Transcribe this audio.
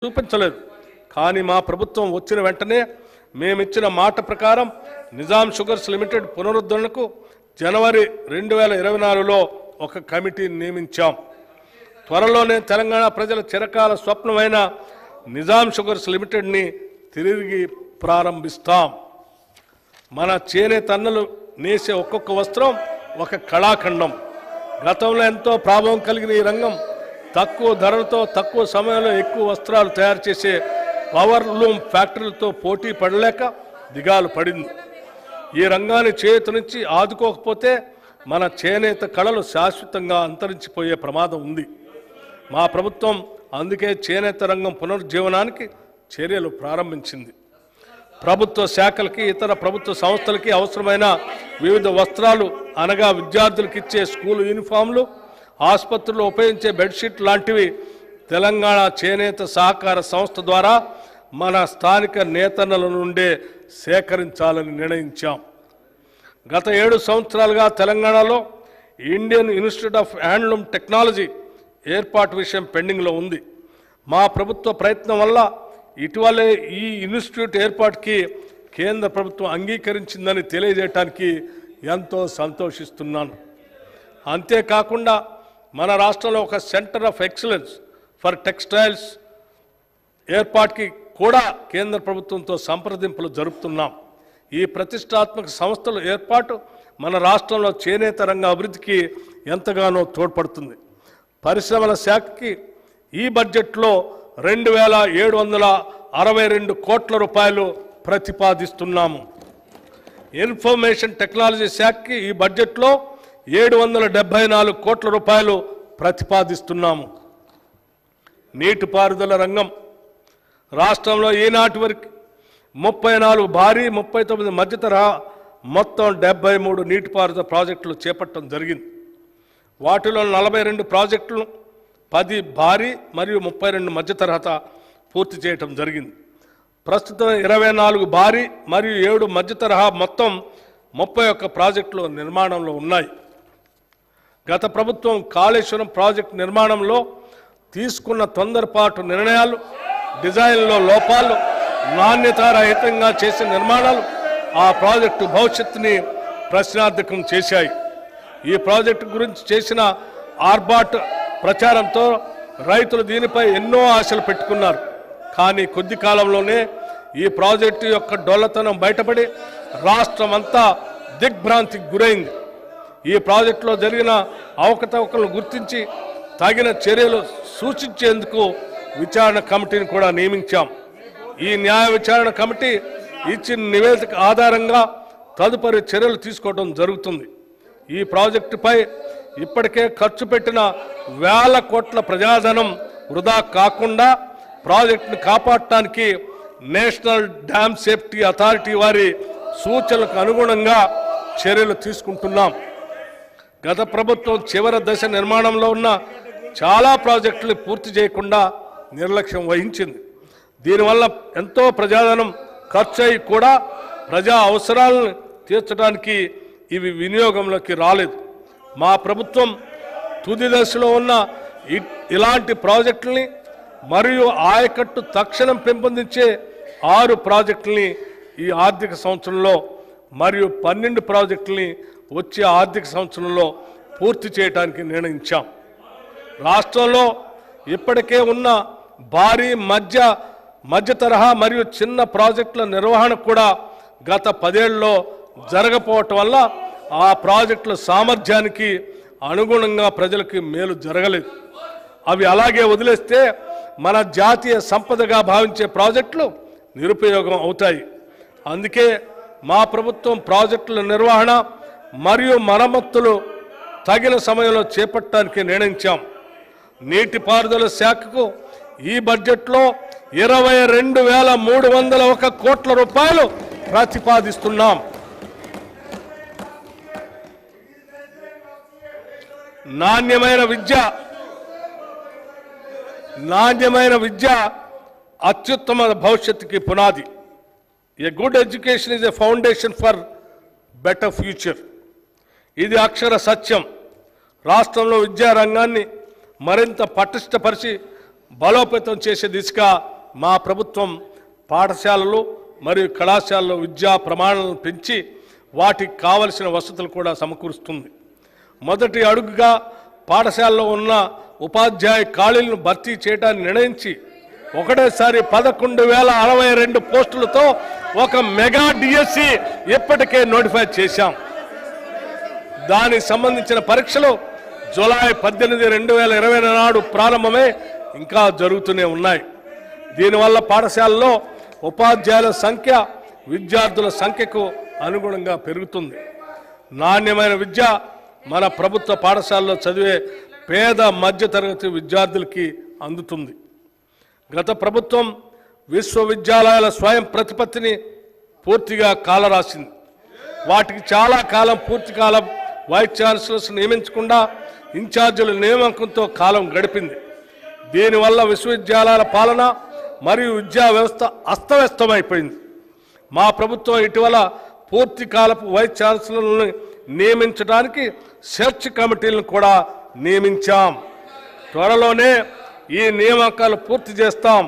చూపించలేదు. కానీ మా ప్రభుత్వం వచ్చిన వెంటనే మేమిచ్చిన మాట ప్రకారం నిజాం షుగర్స్ లిమిటెడ్ పునరుద్ధరణకు జనవరి 2024లో ఒక కమిటీని నియమించాం. త్వరలోనే తెలంగాణ ప్రజల చిరకాల స్వప్నమైన నిజాం షుగర్స్ లిమిటెడ్ని తిరిగి ప్రారంభిస్తాం. మన చేనేత అన్నలు నేసే ఒక్కొక్క వస్త్రం ఒక కళాఖండం. గతంలో ఎంతో ప్రభావం కలిగిన ఈ రంగం తక్కువ ధరలతో తక్కువ సమయంలో ఎక్కువ వస్త్రాలు తయారు చేసే పవర్ లూమ్ ఫ్యాక్టరీలతో పోటీ పడలేక దిగాలు పడింది. ఈ రంగాన్ని చేతి నుంచి ఆదుకోకపోతే మన చేనేత కళలు శాశ్వతంగా అంతరించిపోయే ప్రమాదం ఉంది. మా ప్రభుత్వం అందుకే చేనేత రంగం పునరుజ్జీవనానికి చర్యలు ప్రారంభించింది. ప్రభుత్వ శాఖలకి ఇతర ప్రభుత్వ సంస్థలకి అవసరమైన వివిధ వస్త్రాలు అనగా విద్యార్థులకు ఇచ్చే స్కూల్ యూనిఫామ్లు, ఆసుపత్రుల్లో ఉపయోగించే బెడ్షీట్ లాంటివి తెలంగాణ చేనేత సహకార సంస్థ ద్వారా మన స్థానిక నేతన్నల నుండే సేకరించాలని నిర్ణయించాం. గత 7 సంవత్సరాలుగా తెలంగాణలో Indian institute of handloom technology ఏర్పాటు విషయం పెండింగ్లో ఉంది. మా ప్రభుత్వ ప్రయత్నం వల్ల ఇటీవలే ఈ ఇన్స్టిట్యూట్ ఏర్పాటుకి కేంద్ర ప్రభుత్వం అంగీకరించిందని తెలియజేయడానికి ఎంతో సంతోషిస్తున్నాను. అంతేకాకుండా మన రాష్ట్రంలో ఒక centre of excellence for textiles ఏర్పాటుకి కూడా కేంద్ర ప్రభుత్వంతో సంప్రదింపులు జరుపుతున్నాం. ఈ ప్రతిష్టాత్మక సంస్థల ఏర్పాటు మన రాష్ట్రంలో చేనేత రంగ అభివృద్ధికి ఎంతగానో తోడ్పడుతుంది. పరిశ్రమల శాఖకి ఈ బడ్జెట్లో 2762 కోట్ల రూపాయలు ప్రతిపాదిస్తున్నాము. ఇన్ఫర్మేషన్ టెక్నాలజీ శాఖకి ఈ బడ్జెట్లో 774 కోట్ల రూపాయలు ప్రతిపాదిస్తున్నాము. నీటిపారుదల రంగం రాష్ట్రంలో ఈనాటి వరకు 34 భారీ 39 మధ్యతరహా మొత్తం 73 నీటిపారుదల ప్రాజెక్టులు చేపట్టడం జరిగింది. వాటిలో 42 ప్రాజెక్టులు 10 భారీ మరియు 32 మధ్యతరహా పూర్తి చేయటం జరిగింది. ప్రస్తుతం 24 భారీ మరియు 7 మధ్యతరహా మొత్తం 31 ప్రాజెక్టులు నిర్మాణంలో ఉన్నాయి. గత ప్రభుత్వం కాళేశ్వరం ప్రాజెక్టు నిర్మాణంలో తీసుకున్న తొందరపాటు నిర్ణయాలు, డిజైన్లో లోపాలు, నాణ్యతారహితంగా చేసిన నిర్మాణాలు ఆ ప్రాజెక్టు భవిష్యత్తుని ప్రశ్నార్థకం చేశాయి. ఈ ప్రాజెక్టు గురించి చేసిన ఆర్బాట్ ప్రచారంతో రైతులు దీనిపై ఎన్నో ఆశలు పెట్టుకున్నారు. కానీ కొద్ది కాలంలోనే ఈ ప్రాజెక్టు యొక్క డొల్లతనం బయటపడి రాష్ట్రం అంతా దిగ్భ్రాంతికి గురైంది. ఈ ప్రాజెక్టులో జరిగిన అవకతవకలను గుర్తించి తగిన చర్యలు సూచించేందుకు విచారణ కమిటీని కూడా నియమించాం. ఈ న్యాయ విచారణ కమిటీ ఇచ్చిన నివేదిక ఆధారంగా తదుపరి చర్యలు తీసుకోవడం జరుగుతుంది. ఈ ప్రాజెక్టుపై ఇప్పటికే ఖర్చు పెట్టిన వేల కోట్ల ప్రజాధనం వృధా కాకుండా ప్రాజెక్టును కాపాడటానికి నేషనల్ డ్యామ్ సేఫ్టీ అథారిటీ వారి సూచనలకు అనుగుణంగా చర్యలు తీసుకుంటున్నాం. గత ప్రభుత్వం చివరి దశ నిర్మాణంలో ఉన్న చాలా ప్రాజెక్టులు పూర్తి చేయకుండా నిర్లక్ష్యం వహించింది. దీనివల్ల ఎంతో ప్రజాధనం ఖర్చు అయి కూడా ప్రజా అవసరాలను తీర్చడానికి ఇవి వినియోగంలోకి రాలేదు. మా ప్రభుత్వం తుది దశలో ఉన్న ఇలాంటి ప్రాజెక్టుల్ని మరియు ఆయకట్టు తక్షణం పెంపొందించే 6 ప్రాజెక్టుల్ని ఈ ఆర్థిక సంవత్సరంలో మరియు 12 ప్రాజెక్టుల్ని వచ్చే ఆర్థిక సంవత్సరంలో పూర్తి చేయడానికి నిర్ణయించాం. రాష్ట్రంలో ఇప్పటికే ఉన్న భారీ మధ్య తరహా మరియు చిన్న ప్రాజెక్టుల నిర్వహణ కూడా గత 10 ఏళ్లలో జరగకపోవటం వల్ల ఆ ప్రాజెక్టుల సామర్థ్యానికి అనుగుణంగా ప్రజలకి మేలు జరగలేదు. అవి అలాగే వదిలేస్తే మన జాతీయ సంపదగా భావించే ప్రాజెక్టులు నిరుపయోగం అవుతాయి. అందుకే మా ప్రభుత్వం ప్రాజెక్టుల నిర్వహణ మరియు మరమ్మతులు తగిన సమయంలో చేపట్టడానికి నిర్ణయించాం. నీటిపారుదల శాఖకు ఈ బడ్జెట్లో 22,301 కోట్ల రూపాయలు ప్రతిపాదిస్తున్నాం. నాణ్యమైన విద్య అత్యుత్తమ భవిష్యత్తుకి పునాది. A good education is a foundation for better future. ఇది అక్షర సత్యం. రాష్ట్రంలో విద్యారంగాన్ని మరింత పటిష్టపరిచి బలోపేతం చేసే దిశగా మా ప్రభుత్వం పాఠశాలలు మరియు కళాశాలలో విద్యా ప్రమాణాలను పెంచి వాటికి కావలసిన వసతులు కూడా సమకూరుస్తుంది. మొదటి అడుగుగా పాఠశాలలో ఉన్న ఉపాధ్యాయ ఖాళీలను భర్తీ చేయడానికి నిర్ణయించి ఒకటేసారి 11,062 పోస్టులతో ఒక మెగా డిఎస్సి ఇప్పటికే నోటిఫై చేశాం. దానికి సంబంధించిన పరీక్షలు జూలై 18, 2020 నాడు ప్రారంభమై ఇంకా జరుగుతూనే ఉన్నాయి. దీనివల్ల పాఠశాలలో ఉపాధ్యాయుల సంఖ్య విద్యార్థుల సంఖ్యకు అనుగుణంగా పెరుగుతుంది. నాణ్యమైన విద్య మన ప్రభుత్వ పాఠశాలలో చదివే పేద మధ్యతరగతి విద్యార్థులకి అందుతుంది. గత ప్రభుత్వం విశ్వవిద్యాలయాల స్వయం ప్రతిపత్తిని పూర్తిగా కాలరాసింది. వాటికి చాలా కాలం పూర్తి కాలం వైస్ ఛాన్సలర్స్ నియమించకుండా ఇన్ఛార్జీల నియామకంతో కాలం గడిపింది. దీనివల్ల విశ్వవిద్యాలయాల పాలన మరియు విద్యా వ్యవస్థ అస్తవ్యస్తమైపోయింది. మా ప్రభుత్వం ఇటీవల పూర్తి కాలపు వైస్ ఛాన్సలర్లను నియమించడానికి సెర్చ్ కమిటీలను కూడా నియమించాం. త్వరలోనే ఈ నియామకాలు పూర్తి చేస్తాం.